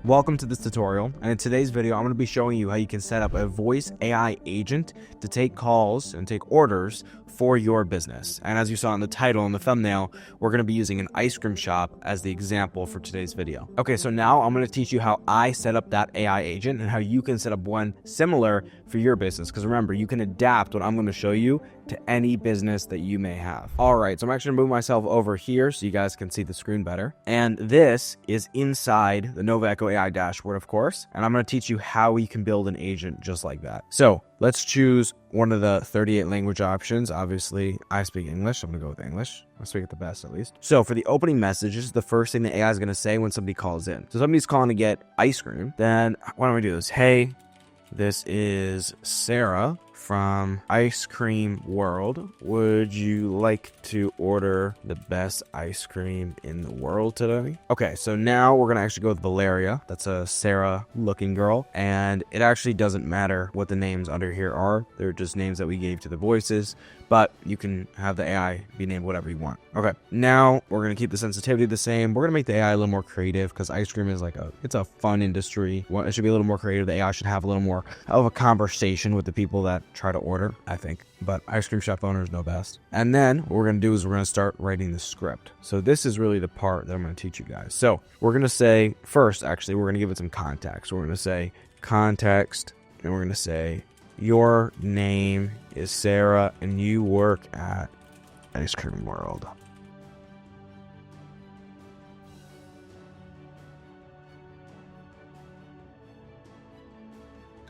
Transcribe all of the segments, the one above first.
Welcome to this tutorial, and in today's video I'm going to be showing you how you can set up a voice AI agent to take calls and take orders for your business. And as you saw in the title and the thumbnail, we're going to be using an ice cream shop as the example for today's video. Okay, so now I'm going to teach you how I set up that AI agent and how you can set up one similar for your business, because remember, you can adapt what I'm going to show you to any business that you may have. All right, so I'm actually going to move myself over here so you guys can see the screen better. And this is inside the Nova Echo AI dashboard, of course, and I'm going to teach you how you can build an agent just like that. So let's choose one of the 38 language options. Obviously, I speak English. I'm going to go with English. I speak it the best, at least. So for the opening messages, the first thing the AI is going to say when somebody calls in. So somebody's calling to get ice cream. Then why don't we do this? Hey, this is Sarah from Ice Cream World. Would you like to order the best ice cream in the world today? Okay, so now we're gonna actually go with Valeria. That's a Sarah looking girl. And it actually doesn't matter what the names under here are. They're just names that we gave to the voices, but you can have the AI be named whatever you want. Okay, now we're gonna keep the sensitivity the same. We're gonna make the AI a little more creative because ice cream is it's a fun industry. It should be a little more creative. The AI should have a little more of a conversation with the people that try to order, I think, but ice cream shop owners know best. And then what we're going to do is we're going to start writing the script. So this is really the part that I'm going to teach you guys. So we're going to say first, actually, we're going to give it some context. We're going to say context, and we're going to say your name is Sarah and you work at Ice Cream World.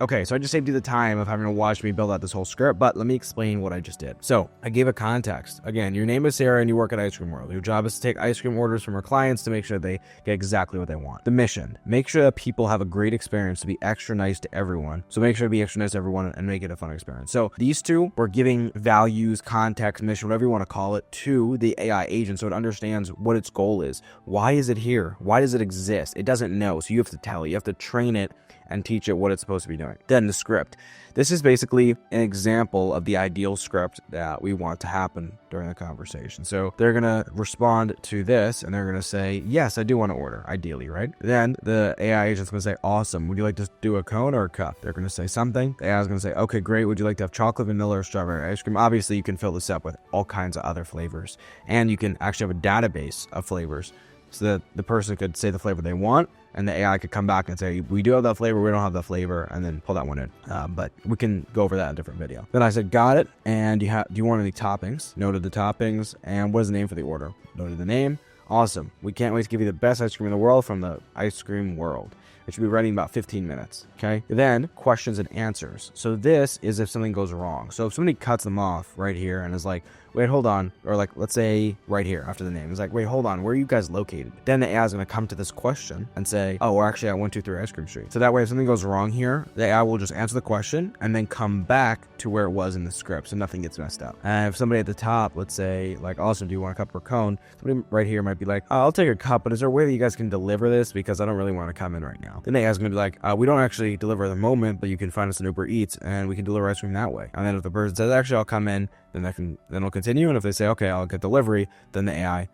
Okay, so I just saved you the time of having to watch me build out this whole script, but let me explain what I just did. So I gave a context. Again, your name is Sarah and you work at Ice Cream World. Your job is to take ice cream orders from our clients to make sure they get exactly what they want. The mission: make sure that people have a great experience, to be extra nice to everyone. So make sure to be extra nice to everyone and make it a fun experience. So these two, we're giving values, context, mission, whatever you want to call it, to the AI agent so it understands what its goal is. Why is it here? Why does it exist? It doesn't know, so you have to tell it. You have to train it and teach it what it's supposed to be doing. Then the script. This is basically an example of the ideal script that we want to happen during the conversation. So they're going to respond to this and they're going to say, yes, I do want to order, ideally, right? Then the AI agent's going to say, awesome. Would you like to do a cone or a cup? They're going to say something. The AI is going to say, okay, great. Would you like to have chocolate, vanilla, or strawberry ice cream? Obviously, you can fill this up with all kinds of other flavors. And you can actually have a database of flavors so that the person could say the flavor they want, and the AI could come back and say, we do have that flavor, we don't have that flavor, and then pull that one in. But we can go over that in a different video. Then I said, got it. And do you want any toppings? Noted the toppings. And what is the name for the order? Noted the name. Awesome. We can't wait to give you the best ice cream in the world from the Ice Cream World. It should be ready in about 15 minutes, okay? Then questions and answers. So this is if something goes wrong. So if somebody cuts them off right here and is like, wait, hold on. Or like, let's say right here after the name. It's like, wait, hold on. Where are you guys located? Then the AI is going to come to this question and say, oh, we're actually at 123 Ice Cream Street. So that way, if something goes wrong here, the AI will just answer the question and then come back to where it was in the script. So nothing gets messed up. And if somebody at the top, let's say like, awesome, do you want a cup or cone? Somebody right here might be like, oh, I'll take a cup, but is there a way that you guys can deliver this? Because I don't really want to come in right now. Then the AI is going to be like, we don't actually deliver at the moment, but you can find us an Uber Eats and we can deliver ice cream that way. And then if the person says, actually, I'll come in, then it'll continue. And if they say, okay, I'll get delivery, then the AI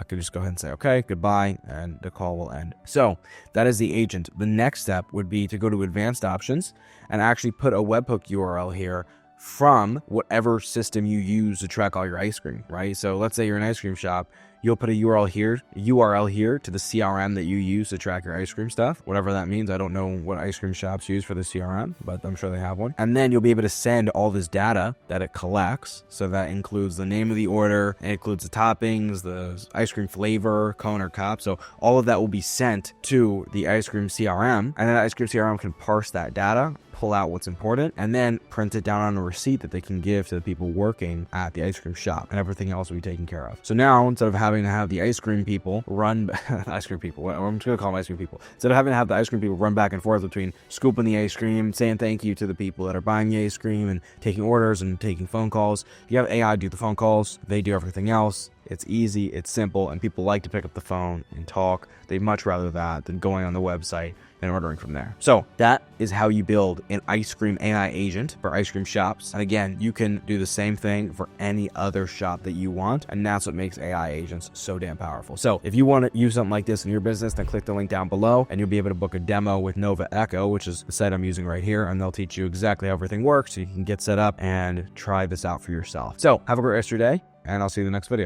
can just go ahead and say, okay, goodbye, and the call will end. So that is the agent. The next step would be to go to advanced options and actually put a webhook URL here from whatever system you use to track all your ice cream, right? So let's say you're an ice cream shop, you'll put a URL here to the CRM that you use to track your ice cream stuff, whatever that means. I don't know what ice cream shops use for the CRM, but I'm sure they have one. And then you'll be able to send all this data that it collects. So that includes the name of the order, it includes the toppings, the ice cream flavor, cone or cup. So all of that will be sent to the ice cream CRM, and then the ice cream CRM can parse that data, pull out what's important, and then print it down on a receipt that they can give to the people working at the ice cream shop, and everything else will be taken care of. So now, instead of having to have the ice cream people run, ice cream people, I'm just gonna call them ice cream people. Instead of having to have the ice cream people run back and forth between scooping the ice cream, saying thank you to the people that are buying the ice cream, and taking orders and taking phone calls, you have AI do the phone calls, they do everything else. It's easy, it's simple, and people like to pick up the phone and talk. They'd much rather that than going on the website and ordering from there. So that is how you build an ice cream AI agent for ice cream shops. And again, you can do the same thing for any other shop that you want. And that's what makes AI agents so damn powerful. So if you want to use something like this in your business, then click the link down below and you'll be able to book a demo with Nova Echo, which is the site I'm using right here. And they'll teach you exactly how everything works so you can get set up and try this out for yourself. So have a great rest of your day, and I'll see you in the next video.